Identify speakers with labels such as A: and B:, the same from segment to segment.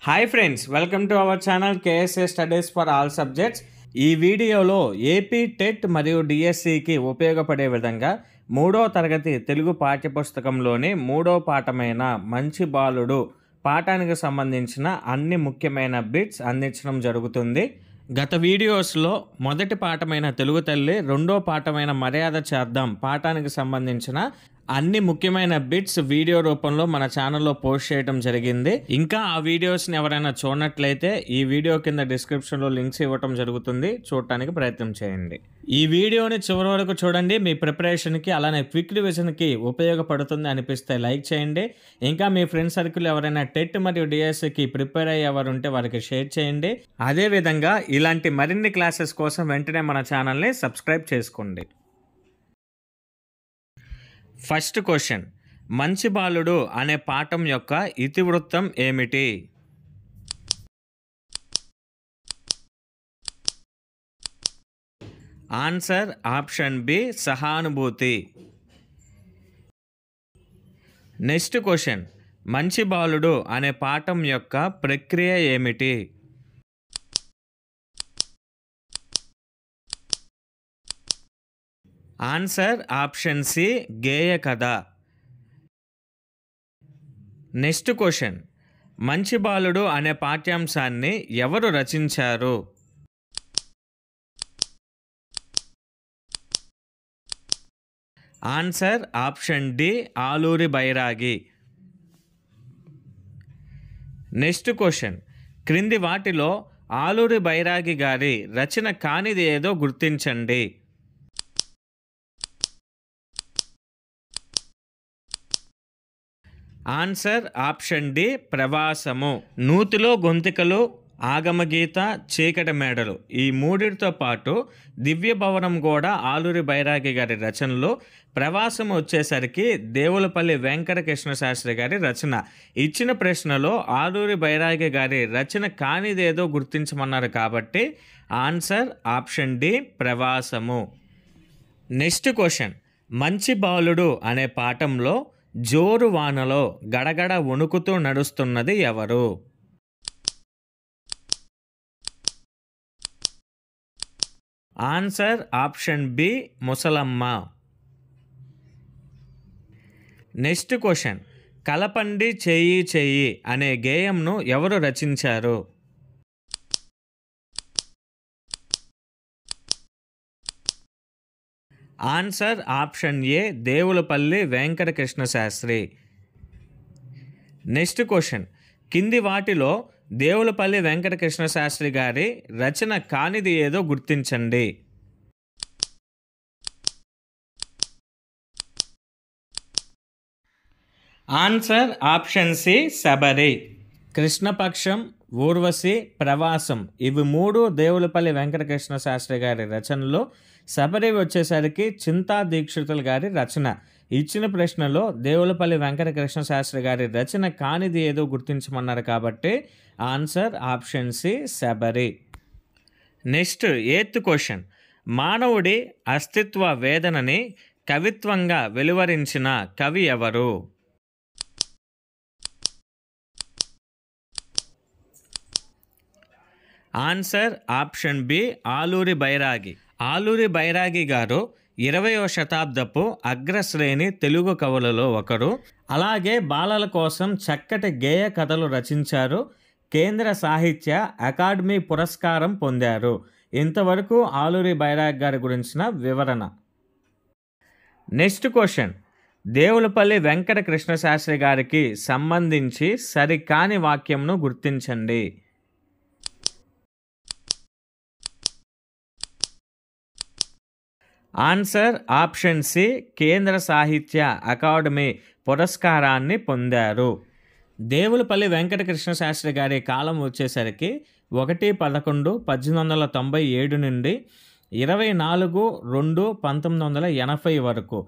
A: Hi friends, welcome to our channel KSA studies for all subjects. ఈ వీడియోలో AP TET మరియు డిఎస్సికి ఉపయోగపడే విధంగా 3వ తరగతి తెలుగు పాఠ్యపుస్తకంలోని 3వ పాఠమైన మంచి బాలుడు పాఠానికి సంబంధించిన అన్ని ముఖ్యమైన బిట్స్ అందించడం జరుగుతుంది. గత వీడియోస్లో మొదటి పాఠమైన తెలుగు తల్లి, రెండో పాఠమైన మర్యాద చేద్దాం పాఠానికి సంబంధించిన అన్ని ముఖ్యమైన బిట్స్ వీడియో రూపంలో మన ఛానల్లో పోస్ట్ చేయడం జరిగింది. ఇంకా ఆ వీడియోస్ని ఎవరైనా చూడనట్లయితే ఈ వీడియో కింద డిస్క్రిప్షన్లో లింక్స్ ఇవ్వటం జరుగుతుంది, చూడటానికి ప్రయత్నం చేయండి. ఈ వీడియోని చివరి వరకు చూడండి. మీ ప్రిపరేషన్కి అలానే క్విక్ రివిజన్కి ఉపయోగపడుతుంది అనిపిస్తే లైక్ చేయండి. ఇంకా మీ ఫ్రెండ్ సర్కిల్ ఎవరైనా టెట్ మరియు డిఎస్సికి ప్రిపేర్ అయ్యేవారు ఉంటే వారికి షేర్ చేయండి. అదేవిధంగా ఇలాంటి మరిన్ని క్లాసెస్ కోసం వెంటనే మన ఛానల్ని సబ్స్క్రైబ్ చేసుకోండి. ఫస్ట్ క్వశ్చన్, మంచి బాలుడు అనే పాఠం యొక్క ఇతివృత్తం ఏమిటి? ఆన్సర్ ఆప్షన్ బి, సహానుభూతి. నెక్స్ట్ క్వశ్చన్, మంచి బాలుడు అనే పాఠం యొక్క ప్రక్రియ ఏమిటి? ఆన్సర్ ఆప్షన్ సి, గేయ కథ. నెక్స్ట్ క్వశ్చన్, మంచి బాలుడు అనే పాఠ్యాంశాన్ని ఎవరు రచించారు? ఆన్సర్ ఆప్షన్ డి, ఆలూరి బైరాగి. నెక్స్ట్ క్వశ్చన్, క్రింది వాటిలో ఆలూరి బైరాగి గారి రచన కానిది ఏదో గుర్తించండి. Answer option D, Pravasamu. నూతిలో గొంతికలు, ఆగమగీత, చీకటి మేడలు ఈ మూడిటితో పాటు దివ్య భవనం కూడా ఆలూరి బైరాగి గారి రచనలు. ప్రవాసం వచ్చేసరికి దేవులపల్లి వెంకటకృష్ణ శాస్త్రి గారి రచన. ఇచ్చిన ప్రశ్నలో ఆలూరి బైరాగి గారి రచన కానిదేదో గుర్తించమన్నారు కాబట్టి answer option D, Pravasamu. Next question, మంచి బాలుడు అనే పాఠంలో జోరు వానలో గడగడ వణుకుతూ నడుస్తున్నది ఎవరు? ఆన్సర్ ఆప్షన్ బి, ముసలమ్మ. నెక్స్ట్ క్వశ్చన్, కలపండి చెయ్యి చెయ్యి అనే గేయంను ఎవరు రచించారు? Answer option A, Devulapalli Venkatakrishna Sastri. Next question, కింది వాటిలో దేవులపల్లి వెంకటకృష్ణ శాస్త్రి గారి రచన కానిది ఏదో గుర్తించండి. Answer option C, Shabari. Krishnapaksham, Urvashi, ప్రవాసం ఇవి మూడు దేవులపల్లి వెంకటకృష్ణ శాస్త్రి గారి రచనలు. శబరి వచ్చేసరికి చింతా దీక్షితులు గారి రచన. ఇచ్చిన ప్రశ్నలో దేవులపల్లి వెంకటకృష్ణ శాస్త్రి గారి రచన కానిది ఏదో గుర్తించమన్నారు కాబట్టి answer option C, Shabari. Next 8th question, మానవుడి అస్తిత్వ వేదనని కవిత్వంగా వెలువరించిన కవి ఎవరు? ఆన్సర్ ఆప్షన్ బి, ఆలూరి బైరాగి. ఆలూరి బైరాగి గారు 20వ శతాబ్దపు అగ్రశ్రేణి తెలుగు కవులలో ఒకరు. అలాగే బాలల కోసం చక్కటి గేయ కథలు రచించారు. కేంద్ర సాహిత్య అకాడమీ పురస్కారం పొందారు. ఇంతవరకు ఆలూరి బైరాగి గారి గురించిన వివరణ. నెక్స్ట్ క్వశ్చన్, దేవులపల్లి వెంకటకృష్ణ శాస్త్రి గారికి సంబంధించి సరికాని వాక్యంను గుర్తించండి. ఆన్సర్ ఆప్షన్ సి, కేంద్ర సాహిత్య అకాడమీ పురస్కారాన్ని పొందారు. దేవులపల్లి వెంకటకృష్ణ శాస్త్రి గారి కాలం వచ్చేసరికి 1/11/1897 నుండి 24/2/1980 వరకు.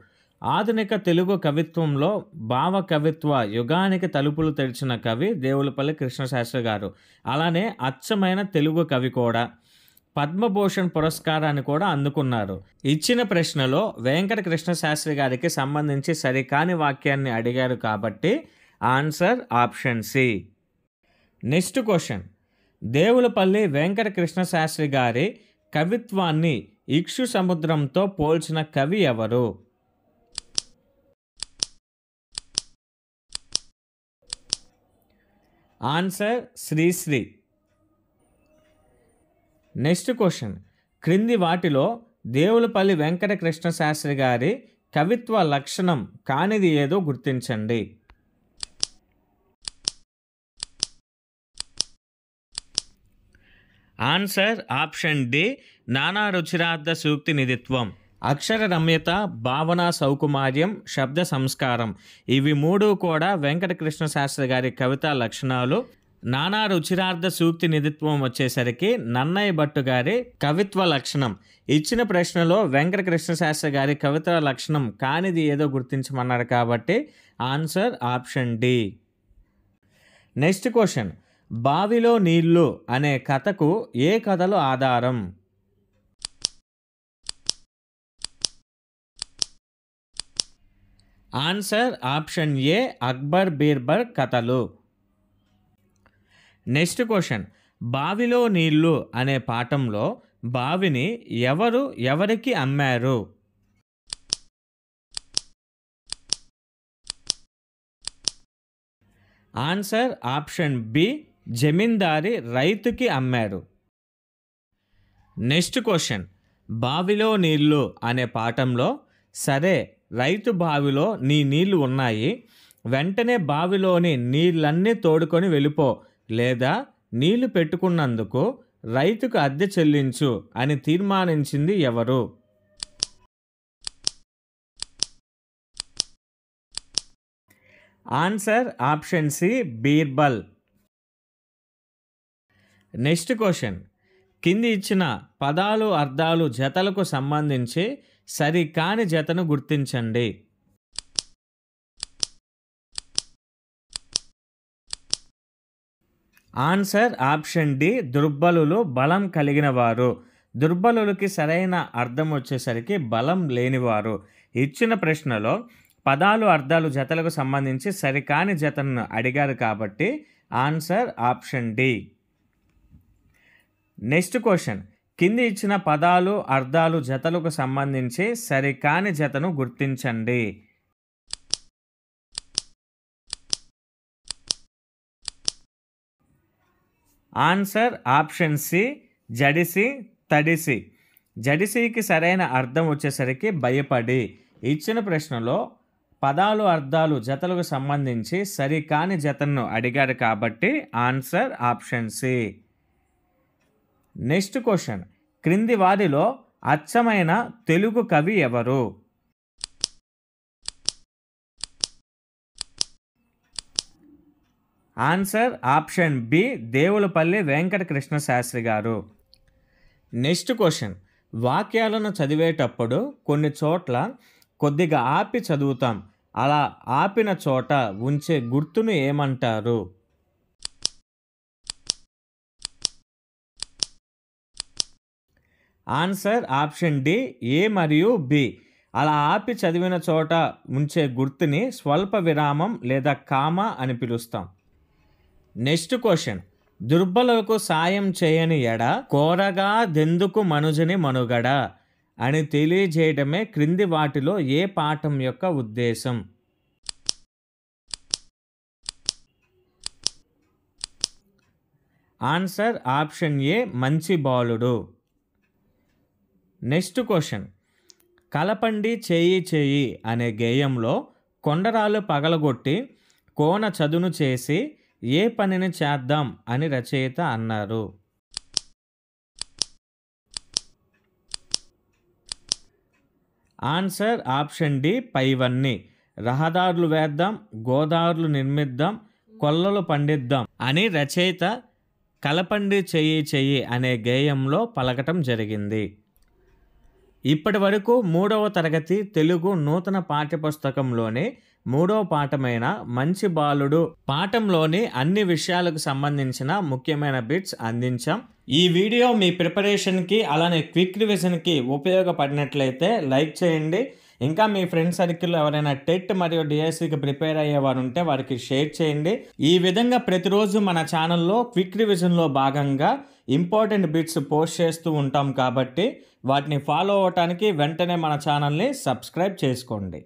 A: ఆధునిక తెలుగు కవిత్వంలో భావ కవిత్వ యుగానికి తలుపులు తెరిచిన కవి దేవులపల్లి కృష్ణశాస్త్రి గారు. అలానే అచ్చమైన తెలుగు కవి కూడా. పద్మభూషణ్ పురస్కారాన్ని కూడా అందుకున్నారు. ఇచ్చిన ప్రశ్నలో వెంకటకృష్ణ శాస్త్రి గారికి సంబంధించి సరికాని వాక్యాన్ని అడిగారు కాబట్టి answer option C. Next question, Devulapalli Venkatakrishna Sastri గారి కవిత్వాన్ని ఇక్షు సముద్రంతో పోల్చిన కవి ఎవరు? ఆన్సర్ శ్రీశ్రీ. నెక్స్ట్ క్వశ్చన్, క్రింది వాటిలో దేవులపల్లి వెంకటకృష్ణ శాస్త్రి గారి కవిత్వ లక్షణం కానిది ఏదో గుర్తించండి. ఆన్సర్ ఆప్షన్ డి, నానా రుచిరార్థ సూక్తి నిధిత్వం. అక్షర రమ్యత, భావన సౌకుమార్యం, శబ్ద సంస్కారం, ఇవి మూడు కూడా వెంకటకృష్ణ శాస్త్రి గారి కవితా లక్షణాలు. నానా రుచిరార్థ సూక్తి నిధిత్వం వచ్చేసరికి నన్నయ్య భట్టు గారి కవిత్వ లక్షణం. ఇచ్చిన ప్రశ్నలో వెంకటకృష్ణ శాస్త్రి గారి కవితా లక్షణం కానిది ఏదో గుర్తించమన్నారు కాబట్టి answer option D. Next question, బావిలో నీళ్లు అనే కథకు ఏ కథలు ఆధారం? Answer option A, Akbar Birbal కథలు. నెక్స్ట్ క్వశ్చన్, బావిలో నీళ్లు అనే పాఠంలో బావిని ఎవరు ఎవరికి అమ్మారు? ఆన్సర్ ఆప్షన్ బి, జమీందారి రైతుకి అమ్మారు. నెక్స్ట్ క్వశ్చన్, బావిలో నీళ్లు అనే పాఠంలో సరే రైతు బావిలో నీ నీళ్లు ఉన్నాయి, వెంటనే బావిలోని నీళ్ళన్నీ తోడుకొని వెళ్ళిపో, లేదా నీళ్లు పెట్టుకున్నందుకు రైతుకు అద్దె చెల్లించు అని తీర్మానించింది ఎవరు? Answer option C, Birbal. Next question, కింది ఇచ్చిన పదాలు అర్థాలు జతలకు సంబంధించి సరికాని జతను గుర్తించండి. ఆన్సర్ ఆప్షన్ డి, దుర్బలులు బలం కలిగిన వారు. దుర్బలులకి సరైన అర్థం వచ్చేసరికి బలం లేనివారు. ఇచ్చిన ప్రశ్నలో పదాలు అర్థాలు జతలకు సంబంధించి సరికాని జతను అడిగారు కాబట్టి answer option D. Next question, కింది ఇచ్చిన పదాలు అర్థాలు జతలకు సంబంధించి సరికాని జతను గుర్తించండి. ఆన్సర్ ఆప్షన్ సి, జడిసి తడిసి. జడిసికి సరైన అర్థం వచ్చేసరికి భయపడి. ఇచ్చిన ప్రశ్నలో పదాలు అర్థాలు జతలకు సంబంధించి సరికాని జతను అడిగారు కాబట్టి answer option C. Next question, క్రింది వారిలో అచ్చమైన తెలుగు కవి ఎవరు? Answer option B, Devulapalli Venkatakrishna Shastri గారు. నెక్స్ట్ క్వశ్చన్, వాక్యాలను చదివేటప్పుడు కొన్ని చోట్ల కొద్దిగా ఆపి చదువుతాం, అలా ఆపిన చోట ఉంచే గుర్తును ఏమంటారు? ఆన్సర్ ఆప్షన్ డి, ఏ మరియు బి. అలా ఆపి చదివిన చోట ఉంచే గుర్తుని స్వల్ప విరామం లేదా కామా అని పిలుస్తాం. నెక్స్ట్ క్వశ్చన్, దుర్బలులకు సాయం చేయని ఎడ కోరగా దెందుకు మనుజని మనుగడ అని తెలియజేయడమే క్రింది వాటిలో ఏ పాఠం యొక్క ఉద్దేశం? ఆన్సర్ ఆప్షన్ ఏ, మంచి బాలుడు. నెక్స్ట్ క్వశ్చన్, కలపండి చేయి చేయి అనే గేయంలో కొండరాలు పగలగొట్టి కోన చదును చేసి ఏ పనిని చేద్దాం అని రచయిత అన్నారు? ఆన్సర్ ఆప్షన్ డి, పైవన్నీ. రహదారులు వేద్దాం, గోదావరులు నిర్మిద్దాం, కొల్లలు పండిద్దాం అని రచయిత కలపండి చెయ్యి చెయ్యి అనే గేయంలో పలకటం జరిగింది. ఇప్పటి వరకు 3వ తరగతి తెలుగు నూతన పాఠ్యపుస్తకంలోని 3వ పాఠమైన మంచి బాలుడు పాఠంలోని అన్ని విషయాలకు సంబంధించిన ముఖ్యమైన బిట్స్ అందించాం. ఈ వీడియో మీ ప్రిపరేషన్కి అలానే క్విక్ రివిజన్కి ఉపయోగపడినట్లయితే లైక్ చేయండి. ఇంకా మీ ఫ్రెండ్ సర్కిల్లో ఎవరైనా టెట్ మరియు డిఎస్సికి ప్రిపేర్ అయ్యేవారు ఉంటే వారికి షేర్ చేయండి. ఈ విధంగా ప్రతిరోజు మన ఛానల్లో క్విక్ రివిజన్లో భాగంగా ఇంపార్టెంట్ బిట్స్ పోస్ట్ చేస్తూ ఉంటాం కాబట్టి వాటిని ఫాలో అవ్వటానికి వెంటనే మన ఛానల్ని సబ్స్క్రైబ్ చేసుకోండి.